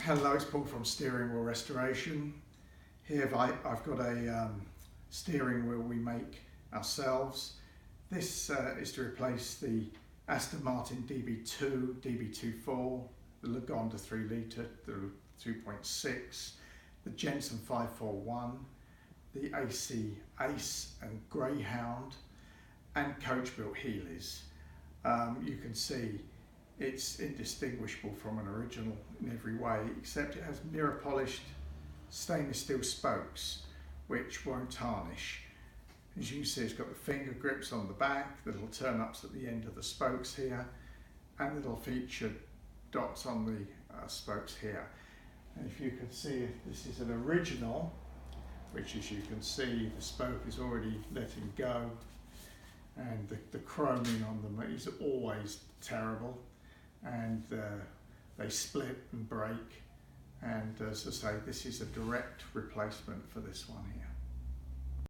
Hello, it's Paul from Steering Wheel Restoration. Here I've got a steering wheel we make ourselves. This is to replace the Aston DB2, DB2 the Lagonda 3 litre, the 2.6, the Jensen 541, the AC Ace and Greyhound, and coach-built Heelys. You can see it's indistinguishable from an original in every way, except it has mirror polished stainless steel spokes which won't tarnish. As you can see, it's got the finger grips on the back, the little turn-ups at the end of the spokes here, and little featured dots on the spokes here. And if you can see, this is an original, which, as you can see, the spoke is already letting go, and the chroming on them is always terrible, and they split and break. And as I say, this is a direct replacement for this one here.